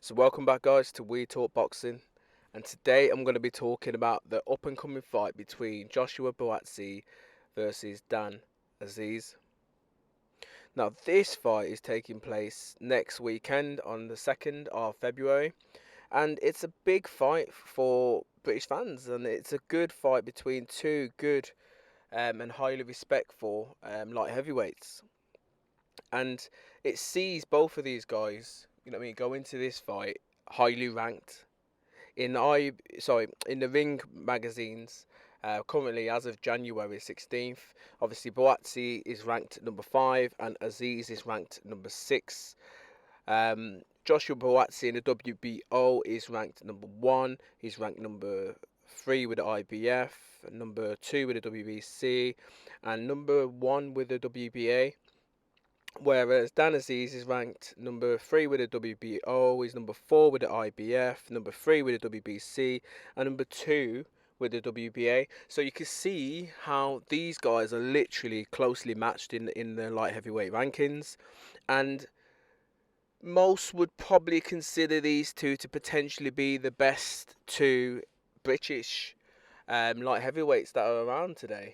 So welcome back guys to We Talk Boxing, and today I'm going to be talking about the up and coming fight between Joshua Buatsi versus Dan Azeez. Now this fight is taking place next weekend on the 2nd of February, and it's a big fight for British fans, and it's a good fight between two good and highly respectful light heavyweights. And it sees both of these guys, go into this fight highly ranked in the Ring magazines. Currently, as of January 16th, obviously Buatsi is ranked number 5 and Azeez is ranked number 6. Joshua Buatsi in the WBO is ranked number 1. He's ranked number 3 with the IBF, number 2 with the WBC, and number 1 with the WBA. Whereas Dan Azeez is ranked number 3 with the WBO, he's number 4 with the IBF, number 3 with the WBC, and number 2 with the WBA. So you can see how these guys are literally closely matched in the light heavyweight rankings. And most would probably consider these two to potentially be the best two British light heavyweights that are around today.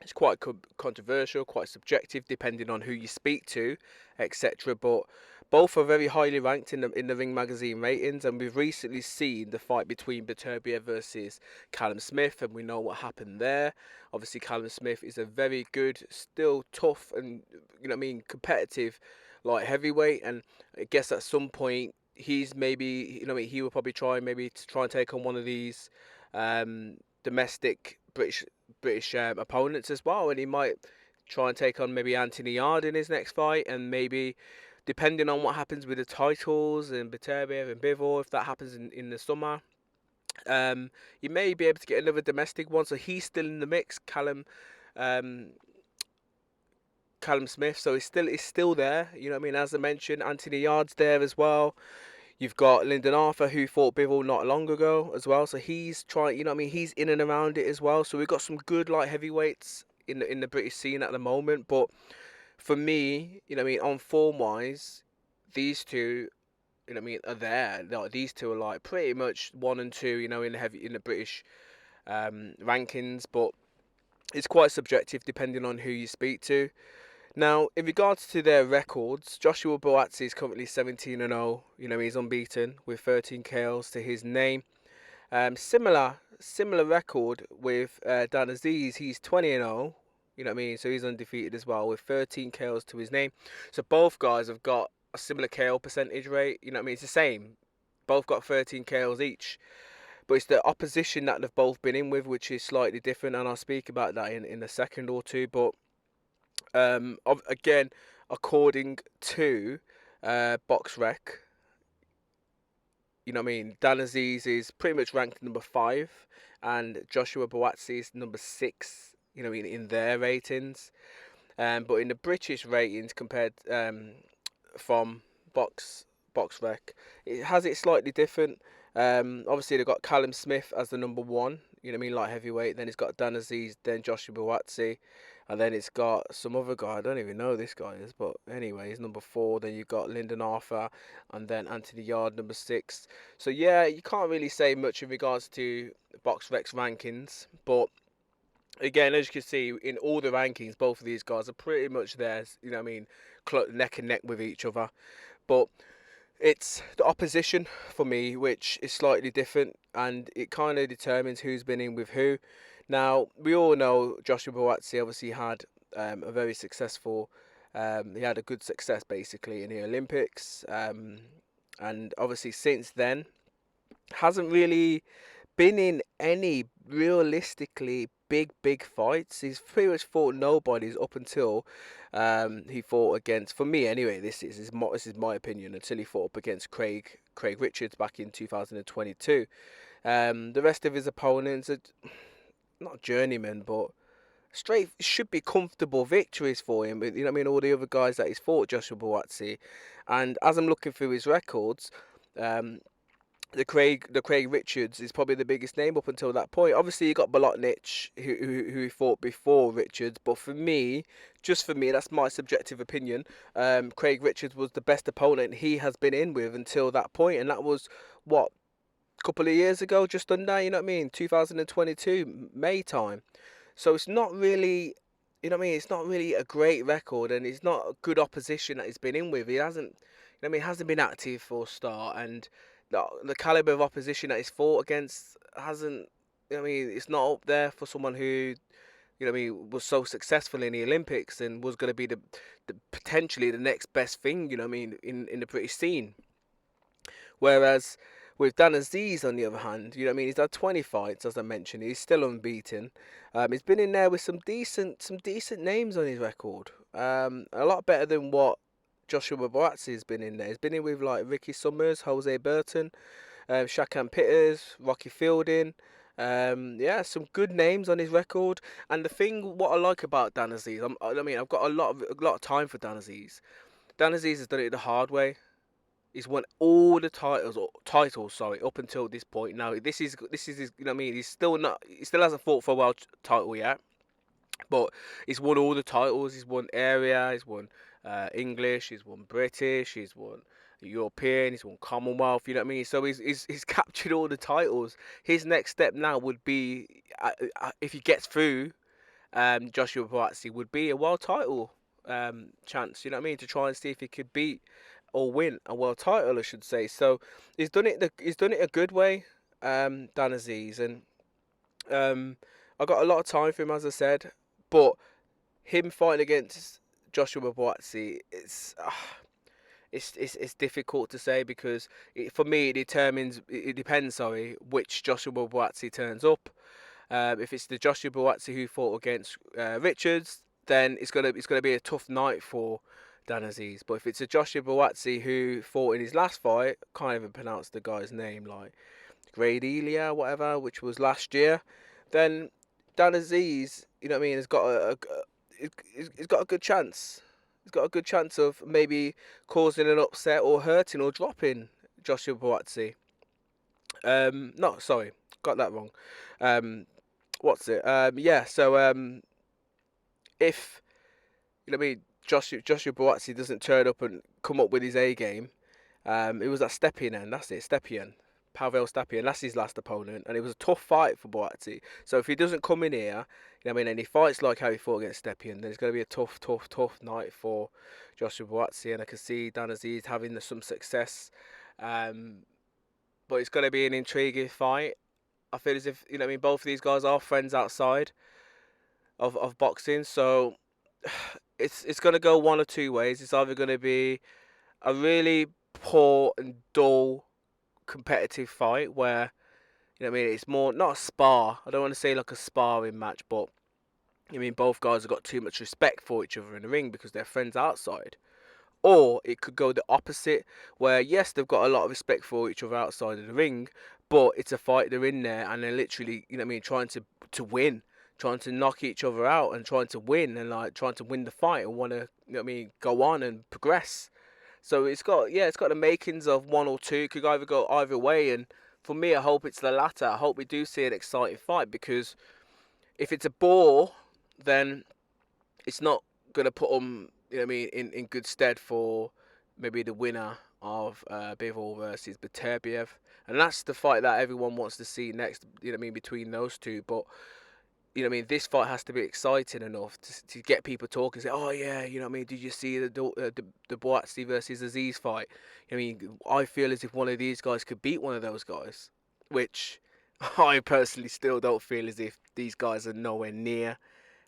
It's quite controversial, quite subjective, depending on who you speak to, etc. But both are very highly ranked in the Ring magazine ratings, and we've recently seen the fight between Beterbiev versus Callum Smith, and we know what happened there. Obviously, Callum Smith is a very good, still tough, and competitive light heavyweight, and I guess at some point he's maybe he will probably try and take on one of these domestic British opponents as well, and he might try and take on maybe Anthony Yard in his next fight, and maybe depending on what happens with the titles and Beterbiev and Bivol, if that happens in the summer, you may be able to get another domestic one. So he's still in the mix, um, Callum Smith. So he's still there. As I mentioned, Anthony Yard's there as well. You've got Lyndon Arthur, who fought Bivol not long ago as well. So he's trying, he's in and around it as well. So we've got some good light heavyweights in the British scene at the moment. But for me, on form wise, these two, are there. Like, these two are like pretty much 1 and 2, in the British rankings. But it's quite subjective depending on who you speak to. Now, in regards to their records, Joshua Buatsi is currently 17 and 0. He's unbeaten with 13 KOs to his name. Similar record with Dan Azeez. He's 20 and 0. So he's undefeated as well with 13 KOs to his name. So both guys have got a similar KO percentage rate. It's the same. Both got 13 KOs each. But it's the opposition that they've both been in with, which is slightly different, and I'll speak about that in a second or two. But again, according to BoxRec, Dan Azeez is pretty much ranked number 5, and Joshua Buatsi is number 6. In their ratings, but in the British ratings compared from BoxRec, it has it slightly different. Obviously they've got Callum Smith as the number 1. Light heavyweight. Then it's got Dan Azeez, then Joshua Buatsi, and then it's got some other guy. I don't even know who this guy is, but anyway, he's number 4. Then you've got Lyndon Arthur, and then Anthony Yard, number 6. So yeah, you can't really say much in regards to BoxRec's rankings, but again, as you can see, in all the rankings, both of these guys are pretty much there, neck and neck with each other. But it's the opposition for me, which is slightly different, and it kind of determines who's been in with who. Now, we all know Joshua Buatsi obviously had a very successful, he had a good success basically in the Olympics, and obviously since then, hasn't really been in any realistically big fights. He's pretty much fought nobody's up until he fought against, for me anyway, this is my opinion, until he fought up against Craig Richards back in 2022. The rest of his opponents are not journeymen, but straight should be comfortable victories for him. But all the other guys that he's fought, Joshua Buatsi, and as I'm looking through his records, the Craig Richards is probably the biggest name up until that point. Obviously, you got Bolotnic who he fought before Richards, but for me, just for me, that's my subjective opinion. Craig Richards was the best opponent he has been in with until that point, and that was what, a couple of years ago, just under. You know what I mean? 2022 May time. So it's not really, you know what I mean? It's not really a great record, and it's not a good opposition that he's been in with. He hasn't, you know what I mean? He hasn't been active for a start, and the caliber of opposition that he's fought against hasn't. You know what I mean? It's not up there for someone who, you know what I mean, was so successful in the Olympics and was going to be the potentially the next best thing. You know what I mean? In the British scene. Whereas with Dan Azeez, on the other hand, you know what I mean, he's had 20 fights, as I mentioned. He's still unbeaten. He's been in there with some decent names on his record. A lot better than what Joshua Buatsi has been in there. He's been in with like Ricky Summers, Jose Burton, Shakan Pitters, Rocky Fielding. Yeah, some good names on his record. And the thing, what I like about Dan Azeez, I mean, I've got a lot of time for Dan Azeez. Dan Azeez has done it the hard way. He's won all the titles, sorry, up until this point. Now, this is his, you know what I mean. He still hasn't fought for a world title yet, but he's won all the titles. He's won area. He's won English. He's won British. He's won European. He's won Commonwealth. You know what I mean. So he's captured all the titles. His next step now would be, if he gets through, Joshua Buatsi, would be a world title chance. You know what I mean, to try and see if he could beat or win a world title, I should say. So he's done it a good way, Dan Azeez, and I got a lot of time for him, as I said. But him fighting against Joshua Buatsi, it's difficult to say because for me it depends, sorry, which Joshua Buatsi turns up. If it's the Joshua Buatsi who fought against Richards, then it's gonna be a tough night for Dan Azeez. But if it's a Joshua Buatsi who fought in his last fight, can't even pronounce the guy's name, like Grade Elia, whatever, which was last year, then Dan Azeez, you know what I mean, has got he's got a good chance. He's got a good chance of maybe causing an upset or hurting or dropping Joshua Buatsi. No, sorry, got that wrong. Um, what's it? Yeah. So if you know what I mean, Joshua Buatsi doesn't turn up and come up with his A game. It was that Stepien, that's it, Stepien. Pavel Stepien, that's his last opponent, and it was a tough fight for Buatsi. So if he doesn't come in here, you know what I mean, and he fights like how he fought against Stepien, then it's going to be a tough night for Joshua Buatsi, and I can see Dan Azeez having some success. Um, but it's going to be an intriguing fight. I feel as if, you know what I mean, both of these guys are friends outside of boxing, so it's going to go one or two ways. It's either going to be a really poor and dull competitive fight where, you know what I mean, it's more not a spar. I don't want to say like a sparring match, but I mean both guys have got too much respect for each other in the ring because they're friends outside. Or it could go the opposite, where yes, they've got a lot of respect for each other outside of the ring, but it's a fight, they're in there and they're literally, you know what I mean, trying to win, trying to knock each other out and trying to win and like trying to win the fight and want to, you know what I mean, go on and progress. So it's got the makings of one or two. It could either go either way, and for me, I hope it's the latter. I hope we do see an exciting fight because if it's a bore, then it's not gonna put them, you know what I mean, in good stead for maybe the winner of Bivol versus Beterbiev, and that's the fight that everyone wants to see next. You know what I mean, between those two, but you know what I mean, this fight has to be exciting enough to get people talking. Say, oh yeah, you know what I mean. Did you see the Buatsi versus Azeez fight? I mean, I feel as if one of these guys could beat one of those guys, which I personally still don't feel as if these guys are nowhere near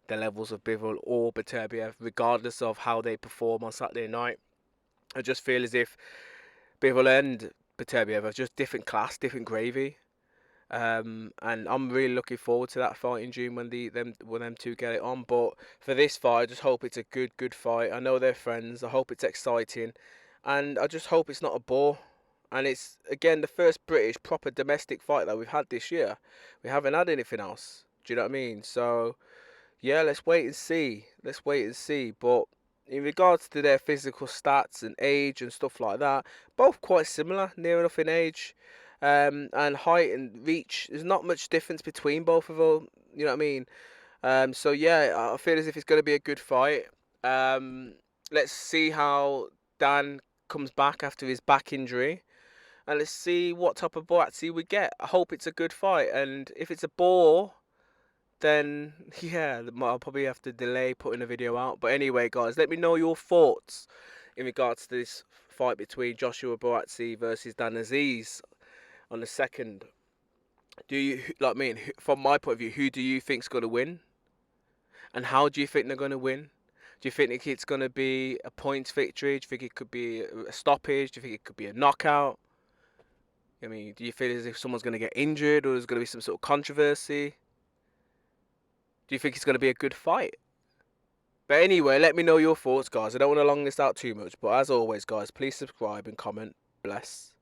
the levels of Bivol or Beterbiev, regardless of how they perform on Saturday night. I just feel as if Bivol and Beterbiev are just different class, different gravy. And I'm really looking forward to that fight in June when them two get it on. But for this fight, I just hope it's a good fight. I know they're friends. I hope it's exciting, and I just hope it's not a bore. And it's again the first British proper domestic fight that we've had this year. We haven't had anything else. Do you know what I mean? So yeah, let's wait and see. Let's wait and see. But in regards to their physical stats and age and stuff like that, both quite similar, near enough in age. And height and reach. There's not much difference between both of them. You know what I mean? So yeah, I feel as if it's going to be a good fight. Um, let's see how Dan comes back after his back injury, and let's see what type of Buatsi we get. I hope it's a good fight, and if it's a bore, then yeah, I'll probably have to delay putting a video out. But anyway, guys, let me know your thoughts in regards to this fight between Joshua Buatsi versus Dan Azeez on the second. Do you like me? From my point of view, who do you think's going to win, and how do you think they're going to win? Do you think it's going to be a points victory? Do you think it could be a stoppage? Do you think it could be a knockout? I mean, do you feel as if someone's going to get injured, or there's going to be some sort of controversy? Do you think it's going to be a good fight? But anyway, let me know your thoughts, guys. I don't want to long this out too much, but as always, guys, please subscribe and comment. Bless.